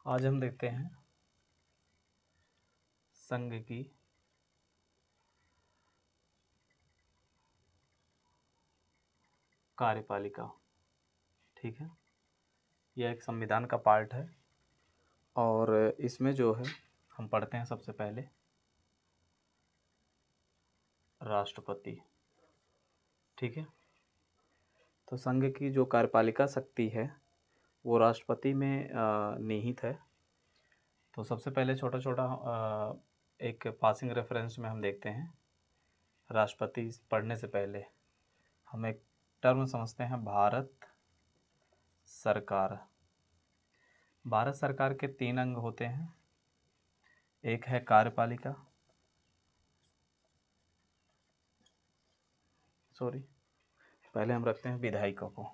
आज हम देखते हैं संघ की कार्यपालिका। ठीक है, यह एक संविधान का पार्ट है और इसमें जो है हम पढ़ते हैं सबसे पहले राष्ट्रपति। ठीक है, तो संघ की जो कार्यपालिका शक्ति है वो राष्ट्रपति में निहित है। तो सबसे पहले छोटा छोटा एक पासिंग रेफरेंस में हम देखते हैं, राष्ट्रपति पढ़ने से पहले हम एक टर्म समझते हैं, भारत सरकार। भारत सरकार के 3 अंग होते हैं। एक है कार्यपालिका, पहले हम रखते हैं विधायिका को,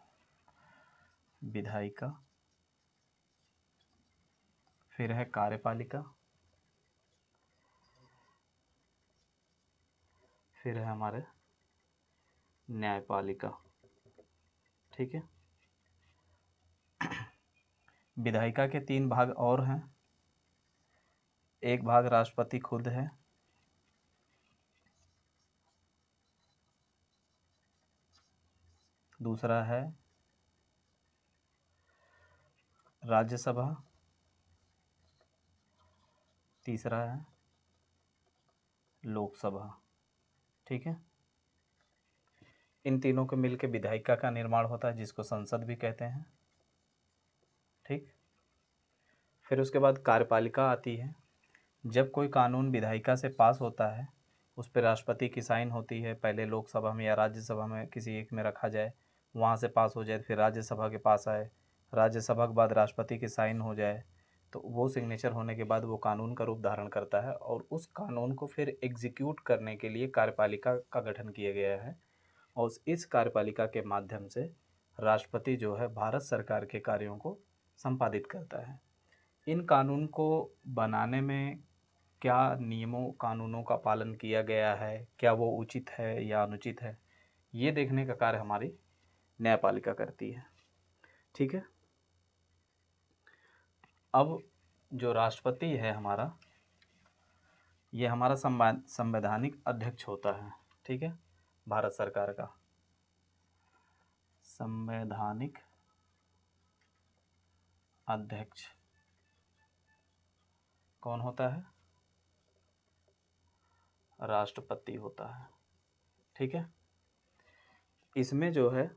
विधायिका, फिर है कार्यपालिका, फिर है हमारे न्यायपालिका। ठीक है, विधायिका के 3 भाग और हैं। एक भाग राष्ट्रपति खुद है, दूसरा है राज्यसभा, तीसरा है लोकसभा। ठीक है, इन तीनों को मिलकर विधायिका का निर्माण होता है, जिसको संसद भी कहते हैं। ठीक, फिर उसके बाद कार्यपालिका आती है। जब कोई कानून विधायिका से पास होता है, उस पर राष्ट्रपति की साइन होती है। पहले लोकसभा में या राज्यसभा में किसी एक में रखा जाए, वहाँ से पास हो जाए, फिर राज्यसभा के पास आए, राज्यसभा के बाद राष्ट्रपति की साइन हो जाए, तो वो सिग्नेचर होने के बाद वो कानून का रूप धारण करता है और उस कानून को फिर एग्जीक्यूट करने के लिए कार्यपालिका का गठन किया गया है। और इस कार्यपालिका के माध्यम से राष्ट्रपति जो है भारत सरकार के कार्यों को संपादित करता है। इन कानून को बनाने में क्या नियमों कानूनों का पालन किया गया है, क्या वो उचित है या अनुचित है, ये देखने का कार्य हमारी न्यायपालिका करती है। ठीक है, अब जो राष्ट्रपति है हमारा, ये हमारा संवैधानिक अध्यक्ष होता है। ठीक है, भारत सरकार का संवैधानिक अध्यक्ष कौन होता है? राष्ट्रपति होता है। ठीक है, इसमें जो है,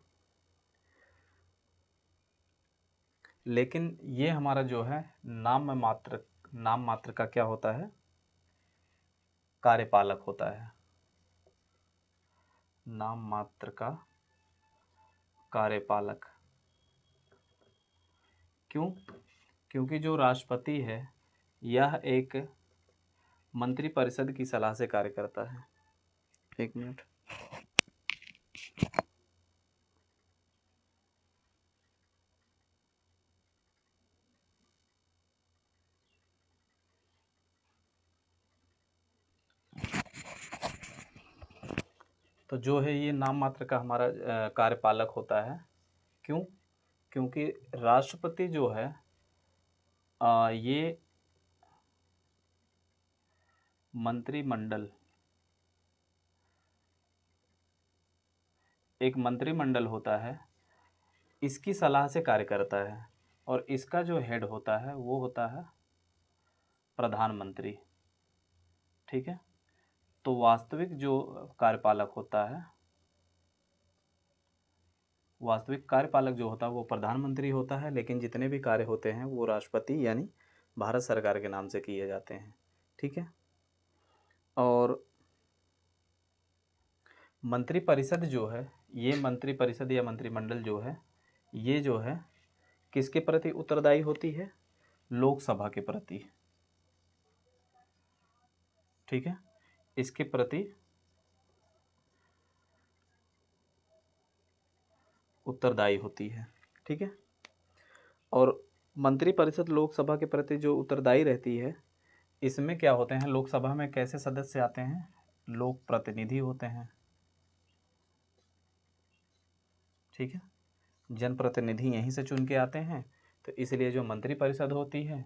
लेकिन ये हमारा जो है नाम मात्र का क्या होता है? कार्यपालक होता है। नाम मात्र का कार्यपालक। क्यों? क्योंकि जो राष्ट्रपति है यह एक मंत्रिपरिषद की सलाह से कार्य करता है। एक मिनट। तो जो है ये नाम मात्र का हमारा कार्यपालक होता है। क्यों? क्योंकि राष्ट्रपति जो है ये मंत्रिमंडल, एक मंत्रिमंडल होता है, इसकी सलाह से कार्य करता है और इसका जो हेड होता है वो होता है प्रधानमंत्री। ठीक है, तो वास्तविक जो कार्यपालक होता है, वास्तविक कार्यपालक जो होता है वो प्रधानमंत्री होता है, लेकिन जितने भी कार्य होते हैं वो राष्ट्रपति यानी भारत सरकार के नाम से किए जाते हैं। ठीक है, और मंत्रिपरिषद जो है, ये मंत्रिपरिषद या मंत्रिमंडल जो है, ये जो है किसके प्रति उत्तरदायी होती है? लोकसभा के प्रति। ठीक है, इसके प्रति उत्तरदायी होती है। ठीक है, और मंत्रिपरिषद लोकसभा के प्रति जो उत्तरदायी रहती है, इसमें क्या होते हैं? लोकसभा में कैसे सदस्य आते हैं? लोक प्रतिनिधि होते हैं। ठीक है, जनप्रतिनिधि यहीं से चुन के आते हैं, तो इसलिए जो मंत्रिपरिषद होती है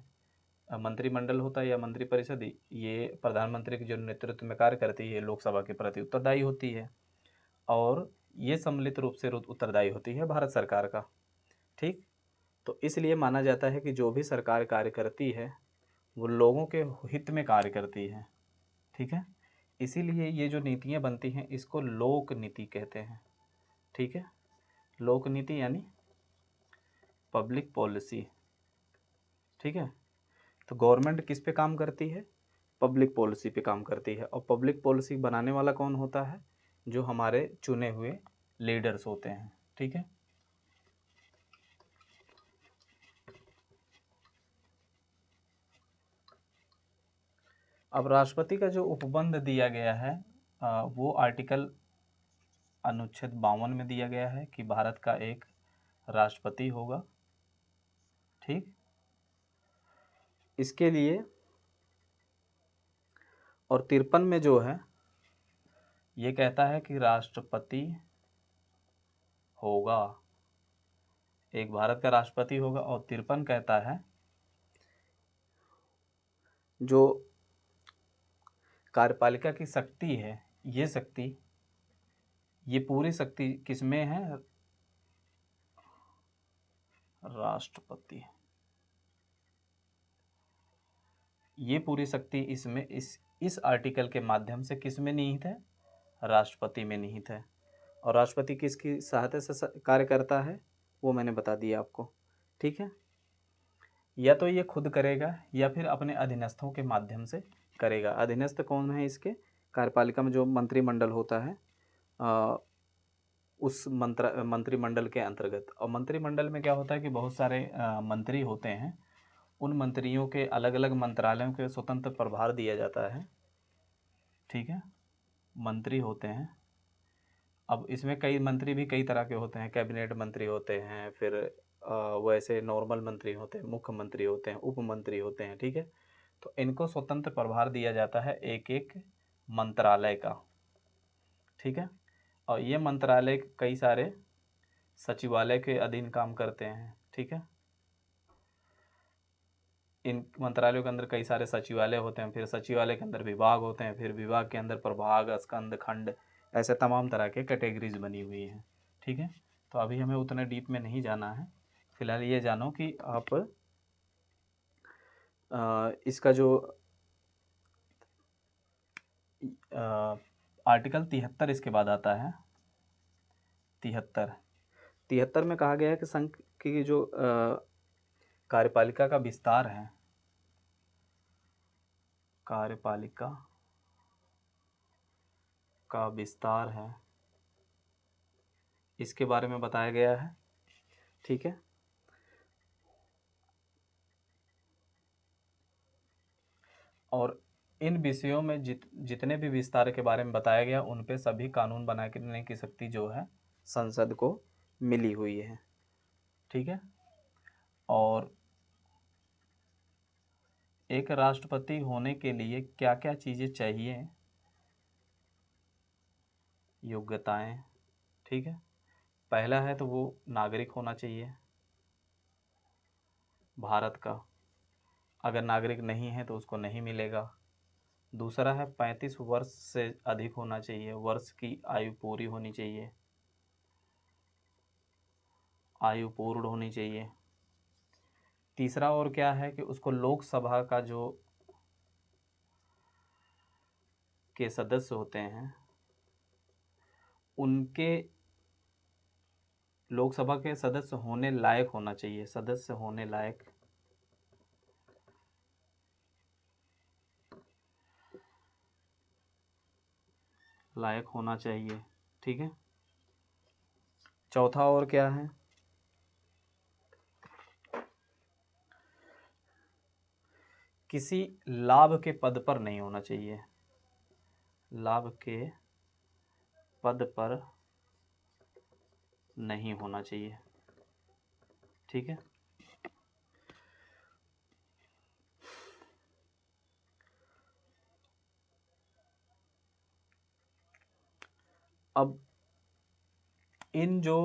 मंत्रिमंडल होता है या मंत्रिपरिषद, ये प्रधानमंत्री के जो नेतृत्व में कार्य करती है, लोकसभा के प्रति उत्तरदायी होती है, और ये सम्मिलित रूप से उत्तरदायी होती है भारत सरकार का। ठीक, तो इसलिए माना जाता है कि जो भी सरकार कार्य करती है वो लोगों के हित में कार्य करती है। ठीक है, इसीलिए ये जो नीतियाँ बनती हैं इसको लोक नीति कहते हैं। ठीक है, लोक नीति यानी पब्लिक पॉलिसी। ठीक है, तो गवर्नमेंट किस पे काम करती है? पब्लिक पॉलिसी पे काम करती है। और पब्लिक पॉलिसी बनाने वाला कौन होता है? जो हमारे चुने हुए लीडर्स होते हैं। ठीक है, अब राष्ट्रपति का जो उपबंध दिया गया है वो आर्टिकल अनुच्छेद 52 में दिया गया है कि भारत का एक राष्ट्रपति होगा। ठीक, इसके लिए, और 53 में जो है ये कहता है कि राष्ट्रपति होगा, एक भारत का राष्ट्रपति होगा। और 53 कहता है जो कार्यपालिका की शक्ति है, ये शक्ति, ये पूरी शक्ति किसमें है? राष्ट्रपति। ये पूरी शक्ति इसमें इस आर्टिकल के माध्यम से किसमें निहित है? राष्ट्रपति में निहित है। और राष्ट्रपति किसकी सहायता से कार्य करता है वो मैंने बता दिया आपको। ठीक है, या तो ये खुद करेगा या फिर अपने अधीनस्थों के माध्यम से करेगा। अधीनस्थ कौन है इसके? कार्यपालिका में जो मंत्रिमंडल होता है उस मंत्रिमंडल के अंतर्गत। और मंत्रिमंडल में क्या होता है कि बहुत सारे मंत्री होते हैं, उन मंत्रियों के अलग अलग मंत्रालयों के स्वतंत्र प्रभार दिया जाता है। ठीक है, मंत्री होते हैं। अब इसमें कई मंत्री भी कई तरह के होते हैं, कैबिनेट मंत्री होते हैं, फिर वैसे नॉर्मल मंत्री होते हैं, मुख्यमंत्री होते हैं, उप मंत्री होते हैं। ठीक है, तो इनको स्वतंत्र प्रभार दिया जाता है एक एक मंत्रालय का। ठीक है, और ये मंत्रालय कई सारे सचिवालय के अधीन काम करते हैं। ठीक है, इन मंत्रालयों के अंदर कई सारे सचिवालय होते हैं, फिर सचिवालय के अंदर विभाग होते हैं, फिर विभाग के अंदर प्रभाग, स्कंद, खंड, ऐसे तमाम तरह के कैटेगरीज बनी हुई हैं। ठीक है, तो अभी हमें उतने डीप में नहीं जाना है। फिलहाल ये जानो कि आप इसका जो आर्टिकल 73 इसके बाद आता है। 73 में कहा गया है कि संघ की जो कार्यपालिका का विस्तार है, कार्यपालिका का विस्तार है, इसके बारे में बताया गया है। ठीक है, और इन विषयों में जितने भी विस्तार के बारे में बताया गया उन पे सभी कानून बनाने की शक्ति जो है संसद को मिली हुई है। ठीक है, और एक राष्ट्रपति होने के लिए क्या क्या चीज़ें चाहिए? योग्यताएं। ठीक है, पहला है तो वो नागरिक होना चाहिए भारत का, अगर नागरिक नहीं है तो उसको नहीं मिलेगा। दूसरा है 35 वर्ष से अधिक होना चाहिए, वर्ष की आयु पूरी होनी चाहिए, आयु पूर्ण होनी चाहिए। तीसरा और क्या है कि उसको लोकसभा का जो के सदस्य होते हैं उनके लोकसभा के सदस्य होने लायक होना चाहिए, सदस्य होने लायक। लायक होना चाहिए। ठीक है, चौथा और क्या है? किसी लाभ के पद पर नहीं होना चाहिए, लाभ के पद पर नहीं होना चाहिए। ठीक है, अब इन जो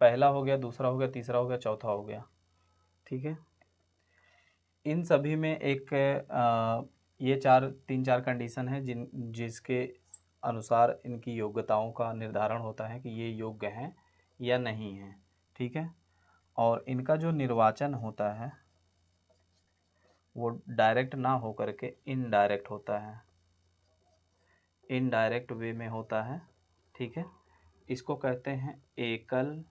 पहला हो गया, दूसरा हो गया, तीसरा हो गया, चौथा हो गया। ठीक है, इन सभी में एक ये तीन चार कंडीशन है जिसके अनुसार इनकी योग्यताओं का निर्धारण होता है कि ये योग्य हैं या नहीं हैं, ठीक है। और इनका जो निर्वाचन होता है वो डायरेक्ट ना हो करके इनडायरेक्ट होता है, इनडायरेक्ट वे में होता है, ठीक है। इसको कहते हैं एकल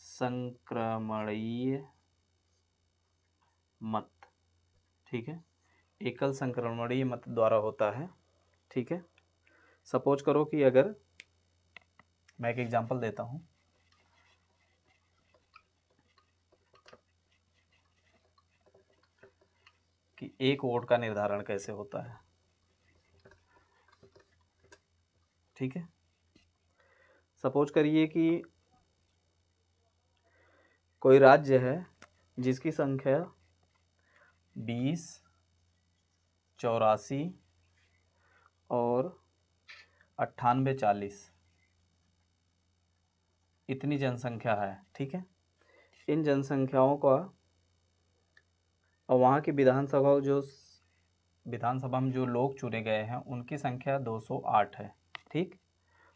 संक्रमणीय मत, ठीक है। एकल संक्रमणीय मत द्वारा होता है, ठीक है। सपोज करो कि अगर मैं एक एग्जांपल देता हूं कि एक वोट का निर्धारण कैसे होता है, ठीक है। सपोज करिए कि कोई राज्य है जिसकी संख्या 20, 84 और 98, 40 इतनी जनसंख्या है, ठीक है। इन जनसंख्याओं का और वहाँ की विधानसभा में जो लोग चुने गए हैं उनकी संख्या 208 है, ठीक।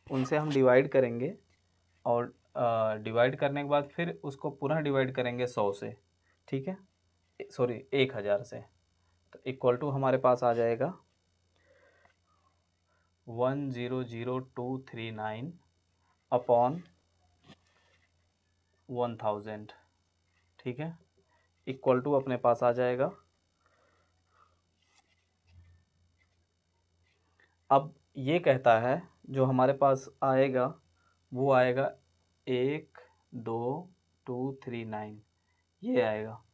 उनसे हम डिवाइड करेंगे और डिवाइड करने के बाद फिर उसको पुनः डिवाइड करेंगे 100 से, ठीक है, सॉरी 1000 से। तो इक्वल टू हमारे पास आ जाएगा 100,239 अपॉन 1000, ठीक है। इक्वल टू अपने पास आ जाएगा। अब ये कहता है जो हमारे पास आएगा वो आएगा 12239 ये आएगा।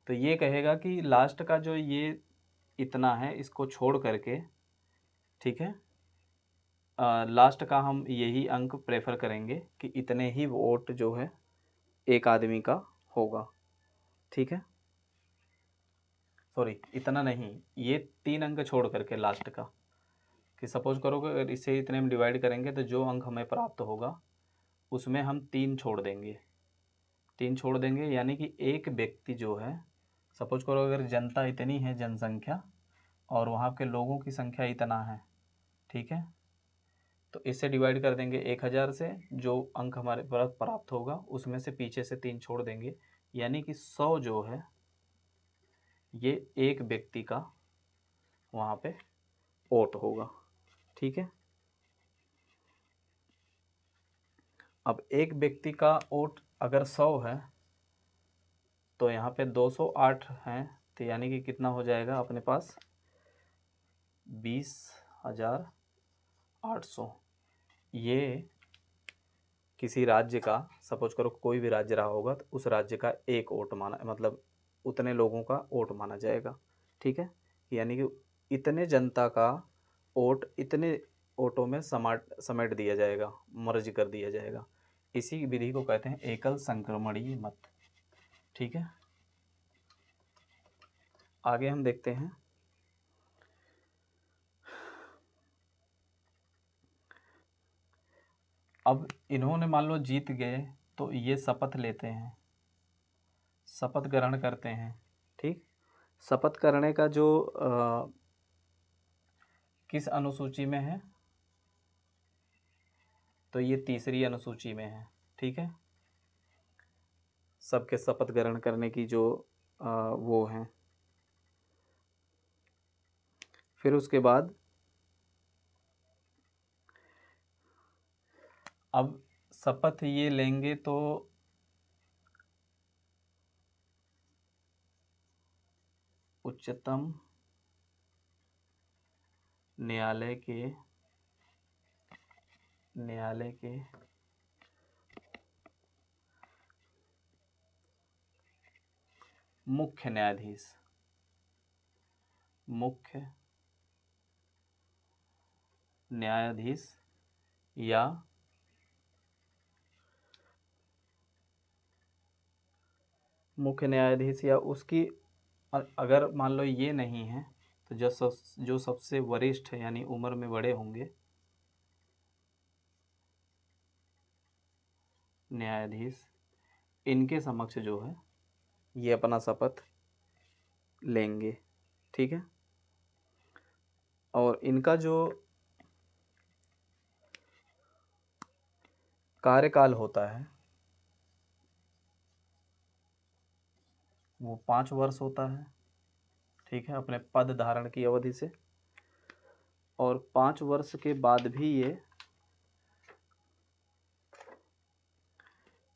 तो ये कहेगा कि लास्ट का जो ये इतना है इसको छोड़ करके, ठीक है, लास्ट का हम यही अंक प्रेफर करेंगे कि इतने ही वोट जो है एक आदमी का होगा, ठीक है। सॉरी इतना नहीं, ये 3 अंक छोड़ करके लास्ट का, कि सपोज करो कि अगर इसे इतने में डिवाइड करेंगे तो जो अंक हमें प्राप्त होगा उसमें हम 3 छोड़ देंगे, 3 छोड़ देंगे यानी कि एक व्यक्ति जो है, सपोज करो अगर जनता इतनी है जनसंख्या और वहाँ के लोगों की संख्या इतना है, ठीक है। तो इससे डिवाइड कर देंगे 1000 से, जो अंक हमारे पास प्राप्त होगा उसमें से पीछे से 3 छोड़ देंगे, यानी कि 100 जो है ये एक व्यक्ति का वहाँ पे वोट होगा, ठीक है। अब एक व्यक्ति का वोट अगर 100 है तो यहाँ पे 208 हैं, तो यानी कि कितना हो जाएगा अपने पास 20,800। ये किसी राज्य का, सपोज करो कोई भी राज्य रहा होगा तो उस राज्य का एक वोट माना, मतलब उतने लोगों का वोट माना जाएगा, ठीक है। यानी कि इतने जनता का वोट इतने वोटों में समेट दिया जाएगा, मर्ज कर दिया जाएगा। इसी विधि को कहते हैं एकल संक्रमणीय मत, ठीक है। आगे हम देखते हैं अब इन्होंने मान लो जीत गए तो ये शपथ लेते हैं, शपथ ग्रहण करते हैं, ठीक। शपथ करने का जो किस अनुसूची में है, तो ये तीसरी अनुसूची में है, ठीक है। सबके शपथ ग्रहण करने की जो वो है। फिर उसके बाद अब शपथ ये लेंगे तो उच्चतम न्यायालय के मुख्य न्यायाधीश या उसकी अगर मान लो ये नहीं है तो जो सबसे वरिष्ठ है यानी उम्र में बड़े होंगे न्यायाधीश, इनके समक्ष जो है ये अपना शपथ लेंगे, ठीक है। और इनका जो कार्यकाल होता है वो 5 वर्ष होता है, ठीक है, अपने पद धारण की अवधि से। और 5 वर्ष के बाद भी ये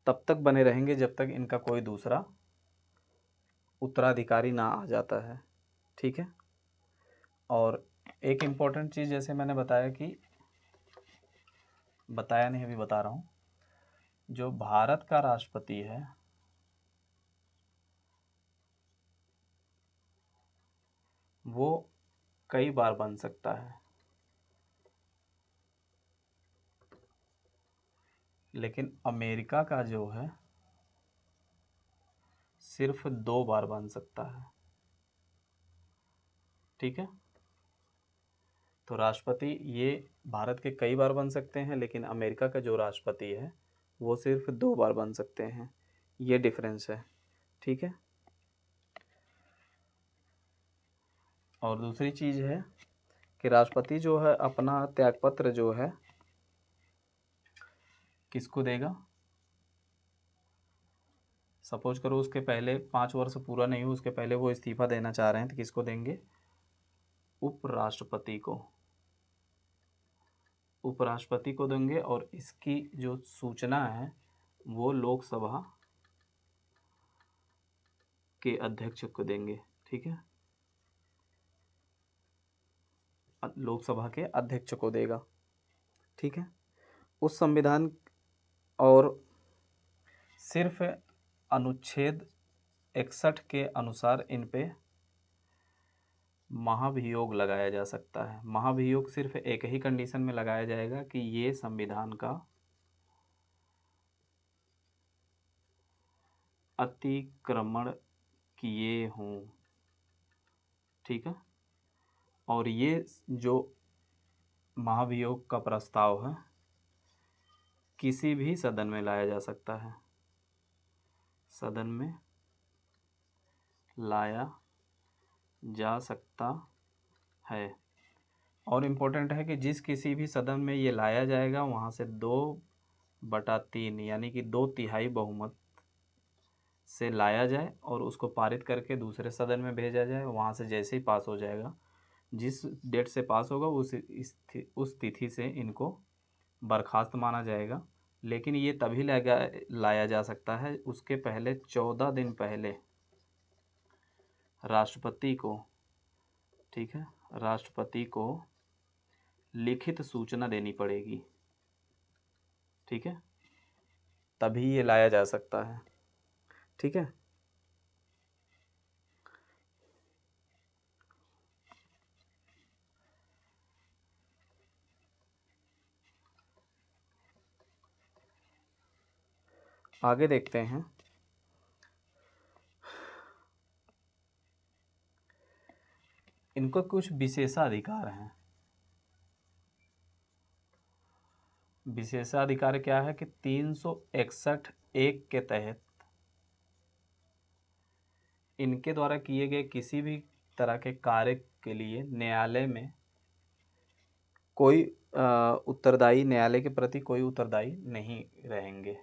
तब तक बने रहेंगे जब तक इनका कोई दूसरा उत्तराधिकारी ना आ जाता है, ठीक है। और एक इम्पोर्टेंट चीज़, जैसे मैंने बताया कि बताया नहीं, अभी बता रहा हूँ, जो भारत का राष्ट्रपति है वो कई बार बन सकता है, लेकिन अमेरिका का जो है सिर्फ 2 बार बन सकता है, ठीक है। तो राष्ट्रपति ये भारत के कई बार बन सकते हैं, लेकिन अमेरिका का जो राष्ट्रपति है वो सिर्फ 2 बार बन सकते हैं। ये डिफरेंस है, ठीक है। और दूसरी चीज़ है कि राष्ट्रपति जो है अपना त्यागपत्र जो है किसको देगा। सपोज करो उसके पहले 5 वर्ष पूरा नहीं हो, उसके पहले वो इस्तीफा देना चाह रहे हैं, तो किसको देंगे, उपराष्ट्रपति को। उपराष्ट्रपति को देंगे और इसकी जो सूचना है वो लोकसभा के अध्यक्ष को देंगे, ठीक है, लोकसभा के अध्यक्ष को देगा, ठीक है। उस संविधान और सिर्फ अनुच्छेद 61 के अनुसार इन पे महाभियोग लगाया जा सकता है। महाभियोग सिर्फ एक ही कंडीशन में लगाया जाएगा कि ये संविधान का अतिक्रमण किए हों, ठीक है। और ये जो महाभियोग का प्रस्ताव है किसी भी सदन में लाया जा सकता है, सदन में लाया जा सकता है। और इम्पोर्टेंट है कि जिस किसी भी सदन में ये लाया जाएगा वहाँ से 2/3 यानी कि 2/3 बहुमत से लाया जाए और उसको पारित करके दूसरे सदन में भेजा जाए। वहाँ से जैसे ही पास हो जाएगा, जिस डेट से पास होगा उस तिथि से इनको बर्खास्त माना जाएगा। लेकिन ये तभी लाया जा सकता है उसके पहले 14 दिन पहले राष्ट्रपति को, ठीक है, राष्ट्रपति को लिखित सूचना देनी पड़ेगी, ठीक है, तभी ये लाया जा सकता है, ठीक है। आगे देखते हैं। इनको कुछ विशेषाधिकार हैं। विशेषाधिकार क्या है कि 361 के तहत इनके द्वारा किए गए किसी भी तरह के कार्य के लिए न्यायालय में कोई उत्तरदायी, न्यायालय के प्रति कोई उत्तरदायी नहीं रहेंगे।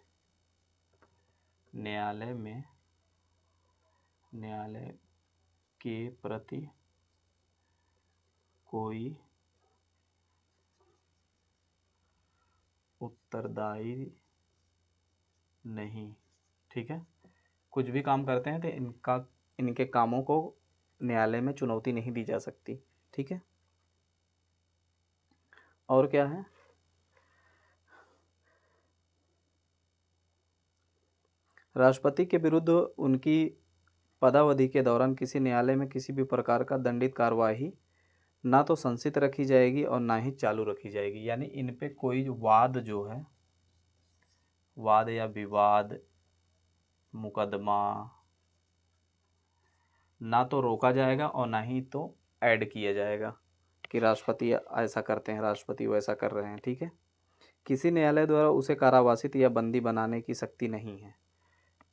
न्यायालय के प्रति कोई उत्तरदायी नहीं, ठीक है। कुछ भी काम करते हैं तो इनके कामों को न्यायालय में चुनौती नहीं दी जा सकती, ठीक है। और क्या है, राष्ट्रपति के विरुद्ध उनकी पदावधि के दौरान किसी न्यायालय में किसी भी प्रकार का दंडित कार्यवाही ना तो संचित रखी जाएगी और ना ही चालू रखी जाएगी। यानी इन पे कोई वाद जो है, वाद या विवाद, मुकदमा ना तो रोका जाएगा और ना ही तो ऐड किया जाएगा कि राष्ट्रपति ऐसा करते हैं, राष्ट्रपति वैसा कर रहे हैं, ठीक है। किसी न्यायालय द्वारा उसे कारावासित या बंदी बनाने की शक्ति नहीं है।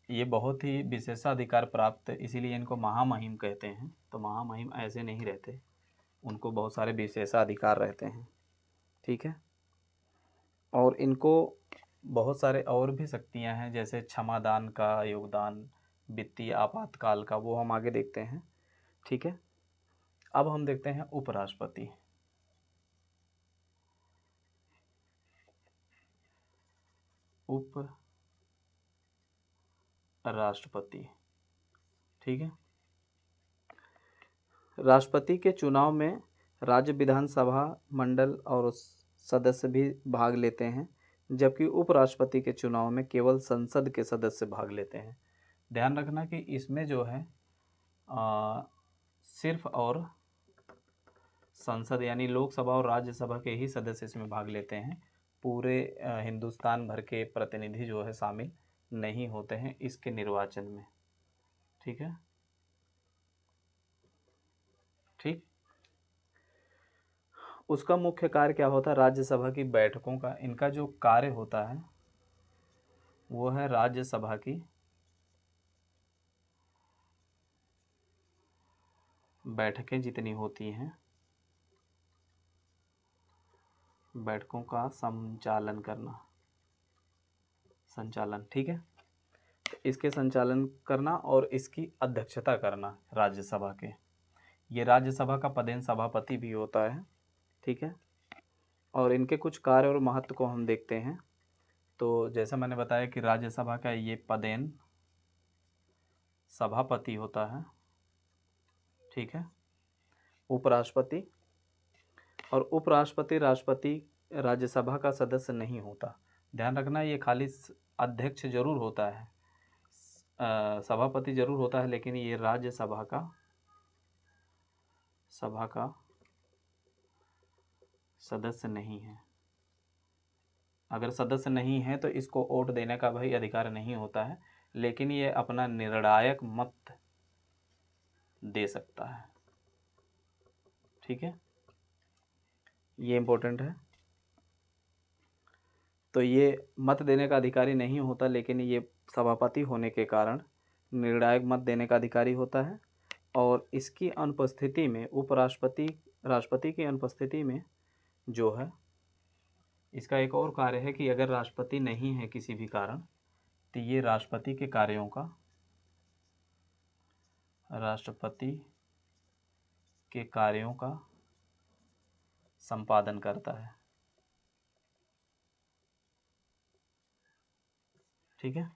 ये बहुत ही विशेषाधिकार प्राप्त, इसीलिए इनको महामहिम कहते हैं। तो महामहिम ऐसे नहीं रहते, उनको बहुत सारे विशेषाधिकार रहते हैं, ठीक है। और इनको बहुत सारे और भी शक्तियां हैं, जैसे क्षमादान का योगदान, वित्तीय आपातकाल का, वो हम आगे देखते हैं, ठीक है। अब हम देखते हैं उपराष्ट्रपति। उपराष्ट्रपति, ठीक है। राष्ट्रपति के चुनाव में राज्य विधानसभा मंडल और सदस्य भी भाग लेते हैं, जबकि उपराष्ट्रपति के चुनाव में केवल संसद के सदस्य भाग लेते हैं। ध्यान रखना कि इसमें जो है सिर्फ और संसद यानी लोकसभा और राज्यसभा के ही सदस्य इसमें भाग लेते हैं। पूरे हिंदुस्तान भर के प्रतिनिधि जो है शामिल नहीं होते हैं इसके निर्वाचन में, ठीक है। ठीक, उसका मुख्य कार्य क्या होता है? राज्यसभा की बैठकों का, इनका जो कार्य होता है वो है राज्यसभा की बैठकें जितनी होती हैं, बैठकों का संचालन करना, संचालन, ठीक है। इसके संचालन करना और इसकी अध्यक्षता करना राज्यसभा के। ये राज्यसभा का पदेन सभापति भी होता है, ठीक है। और इनके कुछ कार्य और महत्व को हम देखते हैं। तो जैसा मैंने बताया कि राज्यसभा का ये पदेन सभापति होता है, ठीक है। उपराष्ट्रपति, और उपराष्ट्रपति राष्ट्रपति राज्यसभा का सदस्य नहीं होता। ध्यान रखना, ये खाली अध्यक्ष जरूर होता है, सभापति जरूर होता है, लेकिन ये राज्यसभा का सदस्य नहीं है। अगर सदस्य नहीं है तो इसको वोट देने का भाई अधिकार नहीं होता है, लेकिन ये अपना निर्णायक मत दे सकता है, ठीक है। ये इम्पोर्टेंट है। तो ये मत देने का अधिकारी नहीं होता, लेकिन ये सभापति होने के कारण निर्णायक मत देने का अधिकारी होता है। और इसकी अनुपस्थिति में उपराष्ट्रपति, राष्ट्रपति की अनुपस्थिति में जो है, इसका एक और कार्य है कि अगर राष्ट्रपति नहीं है किसी भी कारण, तो ये राष्ट्रपति के कार्यों का संपादन करता है, ठीक है।